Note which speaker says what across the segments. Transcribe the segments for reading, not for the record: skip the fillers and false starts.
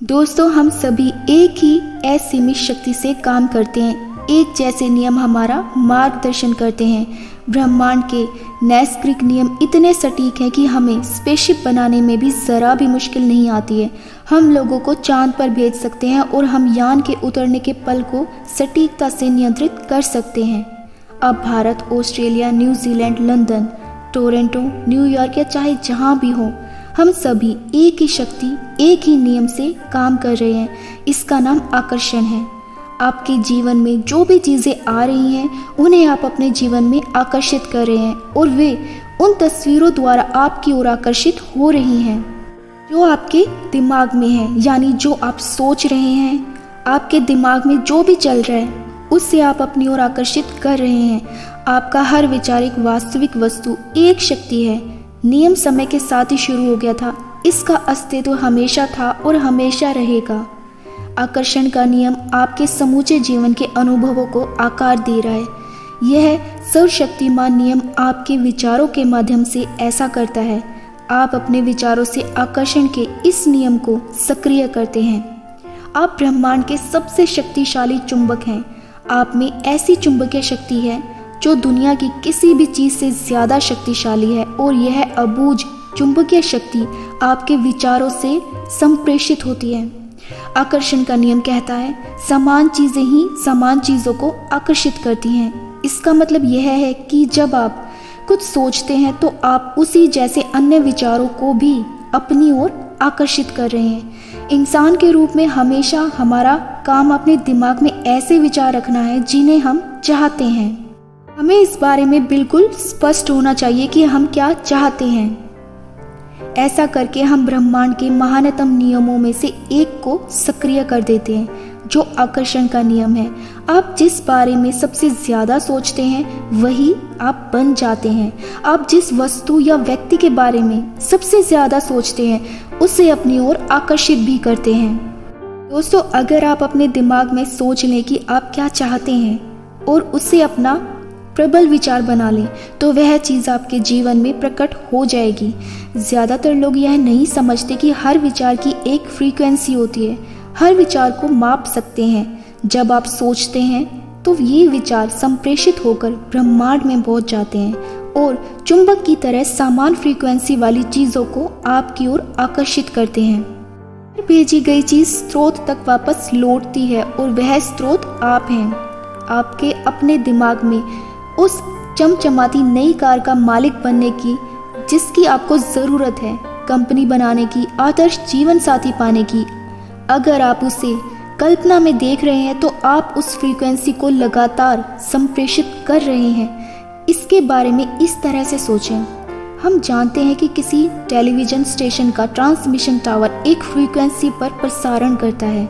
Speaker 1: दोस्तों, हम सभी एक ही असीमित शक्ति से काम करते हैं। एक जैसे नियम हमारा मार्गदर्शन करते हैं। ब्रह्मांड के नैसर्गिक नियम इतने सटीक हैं कि हमें स्पेसशिप बनाने में भी ज़रा भी मुश्किल नहीं आती है। हम लोगों को चांद पर भेज सकते हैं और हम यान के उतरने के पल को सटीकता से नियंत्रित कर सकते हैं। अब Bharat, Australia, New Zealand, London, Toronto, New York या चाहे जहाँ भी हो, हम सभी एक ही शक्ति, एक ही नियम से काम कर रहे हैं। इसका नाम आकर्षण है। आपके जीवन में जो भी चीज़ें आ रही हैं, उन्हें आप अपने जीवन में आकर्षित कर रहे हैं और वे उन तस्वीरों द्वारा आपकी ओर आकर्षित हो रही हैं जो आपके दिमाग में है। यानी जो आप सोच रहे हैं, आपके दिमाग में जो भी चल रहा है, उससे आप अपनी ओर आकर्षित कर रहे हैं। आपका हर विचार एक वास्तविक वस्तु, एक शक्ति है। नियम समय के साथ ही शुरू हो गया था। इसका अस्तित्व हमेशा था और हमेशा रहेगा। आकर्षण का नियम आपके समूचे जीवन के अनुभवों को आकार दे रहा है। यह सर्वशक्तिमान नियम आपके विचारों के माध्यम से ऐसा करता है। आप अपने विचारों से आकर्षण के इस नियम को सक्रिय करते हैं। आप ब्रह्मांड के सबसे शक्तिशाली चुंबक हैं। आप में ऐसी चुंबकीय शक्ति है जो दुनिया की किसी भी चीज़ से ज़्यादा शक्तिशाली है और यह अबूझ चुंबकीय शक्ति आपके विचारों से संप्रेषित होती है। आकर्षण का नियम कहता है, समान चीज़ें ही समान चीज़ों को आकर्षित करती हैं। इसका मतलब यह है कि जब आप कुछ सोचते हैं तो आप उसी जैसे अन्य विचारों को भी अपनी ओर आकर्षित कर रहे हैं। इंसान के रूप में हमेशा हमारा काम अपने दिमाग में ऐसे विचार रखना है जिन्हें हम चाहते हैं। हमें इस बारे में बिल्कुल स्पष्ट होना चाहिए कि हम क्या चाहते हैं। ऐसा करके हम ब्रह्मांड के महानतम नियमों में से एक को सक्रिय कर देते हैं, जो आकर्षण का नियम है। आप जिस बारे में सबसे ज़्यादा सोचते हैं, वही आप बन जाते हैं। आप जिस वस्तु या व्यक्ति के बारे में सबसे ज़्यादा सोचते हैं, उसे अपनी ओर आकर्षित भी करते हैं। दोस्तों, अगर आप अपने दिमाग में सोच लें कि आप क्या चाहते हैं और उसे अपना प्रबल विचार बना लें, तो वह चीज़ आपके जीवन में प्रकट हो जाएगी। ज़्यादातर लोग यह नहीं समझते कि हर विचार की एक फ्रीक्वेंसी होती है। हर विचार को माप सकते हैं। जब आप सोचते हैं तो ये विचार संप्रेषित होकर ब्रह्मांड में पहुंच जाते हैं और चुंबक की तरह समान फ्रीक्वेंसी वाली चीज़ों को आपकी ओर आकर्षित करते हैं। भेजी गई चीज़ स्रोत तक वापस लौटती है और वह स्रोत आप हैं। आपके अपने दिमाग में उस चमचमाती नई कार का मालिक बनने की जिसकी आपको ज़रूरत है, कंपनी बनाने की, आदर्श जीवन साथी पाने की, अगर आप उसे कल्पना में देख रहे हैं तो आप उस फ्रीक्वेंसी को लगातार संप्रेषित कर रहे हैं। इसके बारे में इस तरह से सोचें। हम जानते हैं कि किसी टेलीविज़न स्टेशन का ट्रांसमिशन टावर एक फ्रीक्वेंसी पर प्रसारण करता है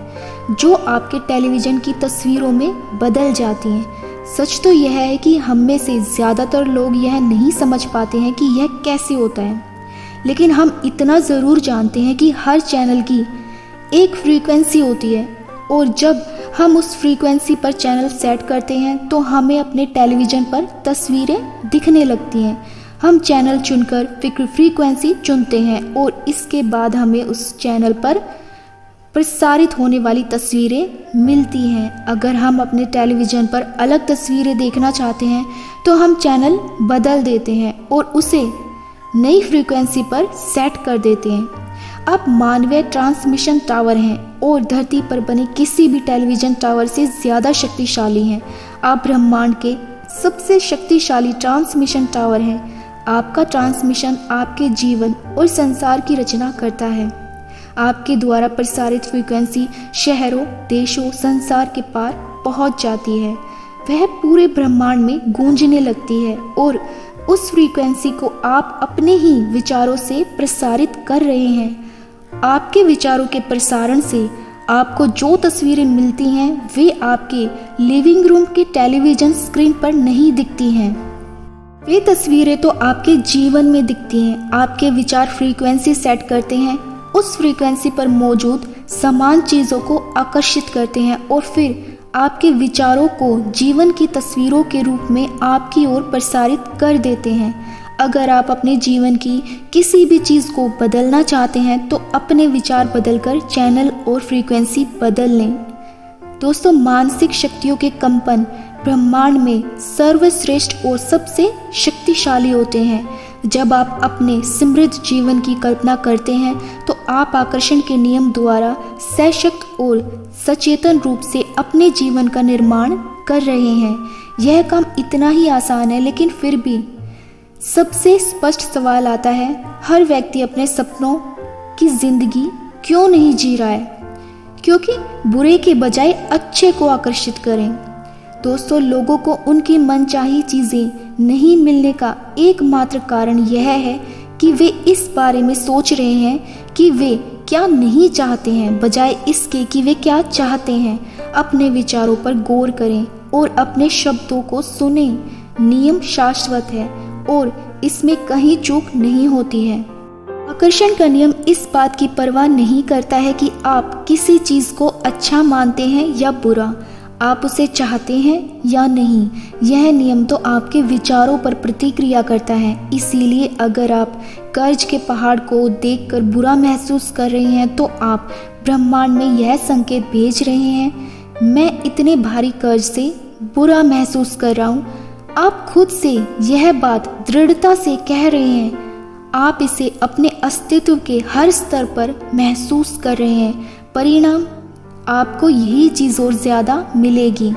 Speaker 1: जो आपके टेलीविज़न की तस्वीरों में बदल जाती हैं। सच तो यह है कि हम में से ज़्यादातर लोग यह नहीं समझ पाते हैं कि यह कैसे होता है, लेकिन हम इतना ज़रूर जानते हैं कि हर चैनल की एक फ्रीक्वेंसी होती है और जब हम उस फ्रीक्वेंसी पर चैनल सेट करते हैं तो हमें अपने टेलीविज़न पर तस्वीरें दिखने लगती हैं। हम चैनल चुनकर फ्रीक्वेंसी चुनते हैं और इसके बाद हमें उस चैनल पर प्रसारित होने वाली तस्वीरें मिलती हैं। अगर हम अपने टेलीविज़न पर अलग तस्वीरें देखना चाहते हैं तो हम चैनल बदल देते हैं और उसे नई फ्रीक्वेंसी पर सेट कर देते हैं। अब मानवीय ट्रांसमिशन टावर हैं और धरती पर बने किसी भी टेलीविज़न टावर से ज़्यादा शक्तिशाली हैं। आप ब्रह्मांड के सबसे शक्तिशाली ट्रांसमिशन टावर हैं। आपका ट्रांसमिशन आपके जीवन और संसार की रचना करता है। आपके द्वारा प्रसारित फ्रीक्वेंसी शहरों, देशों, संसार के पार पहुंच जाती है। वह पूरे ब्रह्मांड में गूंजने लगती है और उस फ्रीक्वेंसी को आप अपने ही विचारों से प्रसारित कर रहे हैं। आपके विचारों के प्रसारण से आपको जो तस्वीरें मिलती हैं, वे आपके लिविंग रूम के टेलीविज़न स्क्रीन पर नहीं दिखती हैं। वे तस्वीरें तो आपके जीवन में दिखती हैं। आपके विचार फ्रीक्वेंसी सेट करते हैं, उस फ्रीक्वेंसी पर मौजूद समान चीज़ों को आकर्षित करते हैं और फिर आपके विचारों को जीवन की तस्वीरों के रूप में आपकी ओर प्रसारित कर देते हैं। अगर आप अपने जीवन की किसी भी चीज़ को बदलना चाहते हैं तो अपने विचार बदलकर चैनल और फ्रीक्वेंसी बदल लें। दोस्तों, मानसिक शक्तियों के कंपन ब्रह्मांड में सर्वश्रेष्ठ और सबसे शक्तिशाली होते हैं। जब आप अपने समृद्ध जीवन की कल्पना करते हैं तो आप आकर्षण के नियम द्वारा सशक्त और सचेतन रूप से अपने जीवन का निर्माण कर रहे हैं। यह काम इतना ही आसान है, लेकिन फिर भी सबसे स्पष्ट सवाल आता है, हर व्यक्ति अपने सपनों की जिंदगी क्यों नहीं जी रहा है? क्योंकि बुरे के बजाय अच्छे को आकर्षित करें। दोस्तों, लोगों को उनकी मनचाही चीज़ें नहीं मिलने का एकमात्र कारण यह है कि वे इस बारे में सोच रहे हैं कि वे क्या नहीं चाहते हैं, बजाय इसके कि वे क्या चाहते हैं। अपने विचारों पर गौर करें और अपने शब्दों को सुने। नियम शाश्वत है और इसमें कहीं चूक नहीं होती है। आकर्षण का नियम इस बात की परवाह नहीं करता है कि आप किसी चीज़ को अच्छा मानते हैं या बुरा, आप उसे चाहते हैं या नहीं। यह नियम तो आपके विचारों पर प्रतिक्रिया करता है। इसीलिए अगर आप कर्ज के पहाड़ को देखकर बुरा महसूस कर रहे हैं तो आप ब्रह्मांड में यह संकेत भेज रहे हैं, मैं इतने भारी कर्ज से बुरा महसूस कर रहा हूँ। आप खुद से यह बात दृढ़ता से कह रहे हैं। आप इसे अपने अस्तित्व के हर स्तर पर महसूस कर रहे हैं। परिणाम आपको यही चीज़ और ज़्यादा मिलेगी।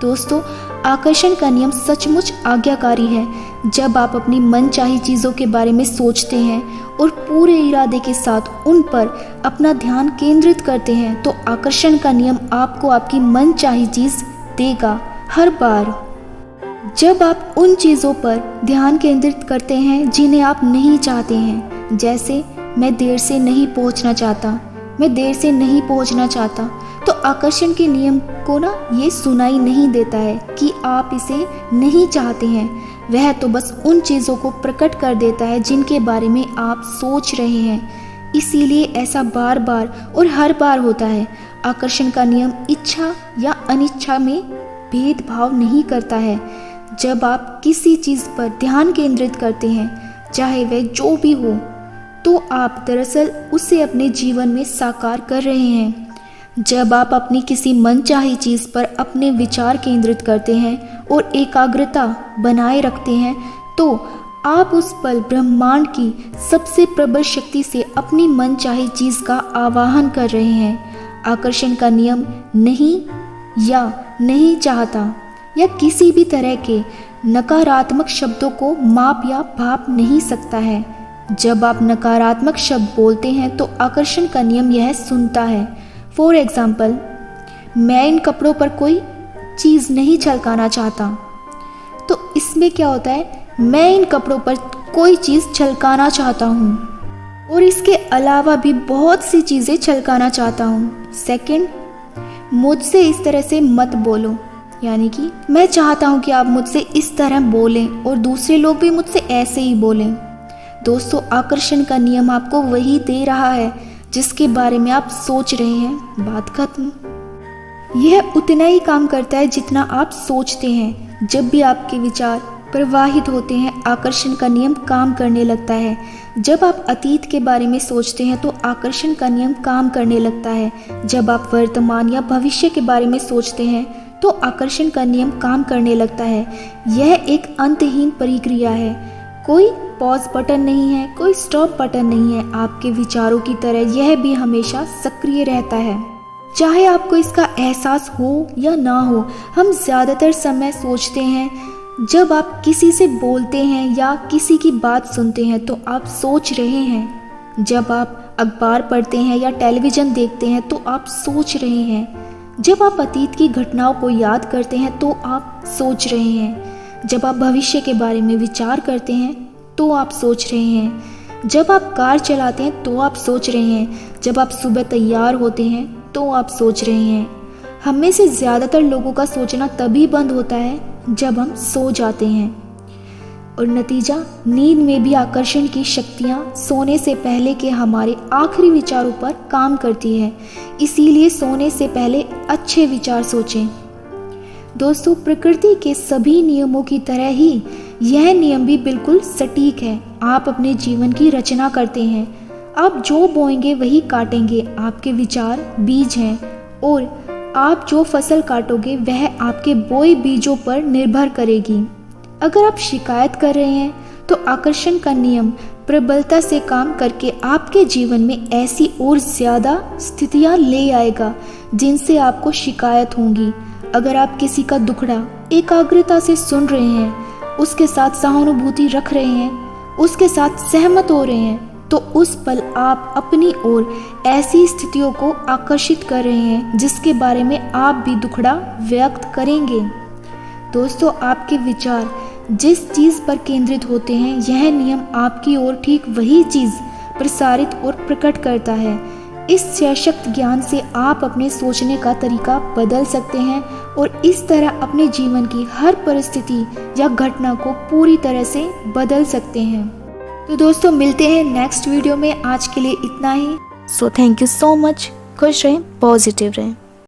Speaker 1: दोस्तों, आकर्षण का नियम सचमुच आज्ञाकारी है। जब आप अपनी मनचाही चीज़ों के बारे में सोचते हैं और पूरे इरादे के साथ उन पर अपना ध्यान केंद्रित करते हैं तो आकर्षण का नियम आपको आपकी मनचाही चीज़ देगा। हर बार जब आप उन चीज़ों पर ध्यान केंद्रित करते हैं जिन्हें आप नहीं चाहते हैं, जैसे मैं देर से नहीं पहुंचना चाहता, मैं देर से नहीं पहुंचना चाहता, तो आकर्षण के नियम को ना ये सुनाई नहीं देता है कि आप इसे नहीं चाहते हैं। वह तो बस उन चीज़ों को प्रकट कर देता है जिनके बारे में आप सोच रहे हैं। इसीलिए ऐसा बार बार और हर बार होता है। आकर्षण का नियम इच्छा या अनिच्छा में भेदभाव नहीं करता है। जब आप किसी चीज़ पर ध्यान केंद्रित करते हैं, चाहे वह जो भी हो, तो आप दरअसल उसे अपने जीवन में साकार कर रहे हैं। जब आप अपनी किसी मनचाही चीज़ पर अपने विचार केंद्रित करते हैं और एकाग्रता बनाए रखते हैं तो आप उस पल ब्रह्मांड की सबसे प्रबल शक्ति से अपनी मनचाही चीज़ का आवाहन कर रहे हैं। आकर्षण का नियम नहीं या नहीं चाहता या किसी भी तरह के नकारात्मक शब्दों को माप या भाप नहीं सकता है। जब आप नकारात्मक शब्द बोलते हैं तो आकर्षण का नियम यह सुनता है। फॉर एग्जाम्पल, मैं इन कपड़ों पर कोई चीज़ नहीं छलकाना चाहता, तो इसमें क्या होता है, मैं इन कपड़ों पर कोई चीज़ छलकाना चाहता हूँ और इसके अलावा भी बहुत सी चीज़ें छलकाना चाहता हूँ। सेकंड, मुझसे इस तरह से मत बोलो, यानी कि मैं चाहता हूँ कि आप मुझसे इस तरह बोलें और दूसरे लोग भी मुझसे ऐसे ही बोलें। दोस्तों, आकर्षण का नियम आपको वही दे रहा है जिसके बारे में आप सोच रहे हैं। बात खत्म। यह उतना ही काम करता है जितना आप सोचते हैं। जब भी आपके विचार प्रवाहित होते हैं, आकर्षण का नियम काम करने लगता है। जब आप अतीत के बारे में सोचते हैं तो आकर्षण का नियम काम करने लगता है। जब आप वर्तमान या भविष्य के बारे में सोचते हैं तो आकर्षण का नियम काम करने लगता है। यह एक अंतहीन प्रक्रिया है। कोई पॉज बटन नहीं है, कोई स्टॉप बटन नहीं है। आपके विचारों की तरह यह भी हमेशा सक्रिय रहता है, चाहे आपको इसका एहसास हो या ना हो। हम ज़्यादातर समय सोचते हैं। जब आप किसी से बोलते हैं या किसी की बात सुनते हैं तो आप सोच रहे हैं। जब आप अखबार पढ़ते हैं या टेलीविज़न देखते हैं तो आप सोच रहे हैं। जब आप अतीत की घटनाओं को याद करते हैं तो आप सोच रहे हैं। जब आप भविष्य के बारे में विचार करते हैं तो आप सोच रहे हैं। जब आप कार चलाते हैं तो आप सोच रहे हैं। जब आप सुबह तैयार होते हैं तो आप सोच रहे हैं। हम में से ज़्यादातर लोगों का सोचना तभी बंद होता है जब हम सो जाते हैं, और नतीजा, नींद में भी आकर्षण की शक्तियाँ सोने से पहले के हमारे आखिरी विचारों पर काम करती है। इसीलिए सोने से पहले अच्छे विचार सोचें। दोस्तों, प्रकृति के सभी नियमों की तरह ही यह नियम भी बिल्कुल सटीक है। आप अपने जीवन की रचना करते हैं। आप जो बोएंगे वही काटेंगे। आपके विचार बीज हैं और आप जो फसल काटोगे वह आपके बोए बीजों पर निर्भर करेगी। अगर आप शिकायत कर रहे हैं तो आकर्षण का नियम प्रबलता से काम करके आपके जीवन में ऐसी और ज़्यादा स्थितियां ले आएगा जिनसे आपको शिकायत होगी। अगर आप किसी का दुखड़ा एकाग्रता से सुन रहे हैं, उसके साथ सहानुभूति रख रहे हैं, उसके साथ सहमत हो रहे हैं, तो उस पल आप अपनी ओर ऐसी स्थितियों को आकर्षित कर रहे हैं जिसके बारे में आप भी दुखड़ा व्यक्त करेंगे। दोस्तों, आपके विचार जिस चीज़ पर केंद्रित होते हैं, यह नियम आपकी ओर ठीक वही चीज़ प्रसारित और प्रकट करता है। इस सशक्त ज्ञान से आप अपने सोचने का तरीका बदल सकते हैं और इस तरह अपने जीवन की हर परिस्थिति या घटना को पूरी तरह से बदल सकते हैं। तो दोस्तों, मिलते हैं नेक्स्ट वीडियो में। आज के लिए इतना ही। So thank you so much. खुश रहें, पॉजिटिव रहें।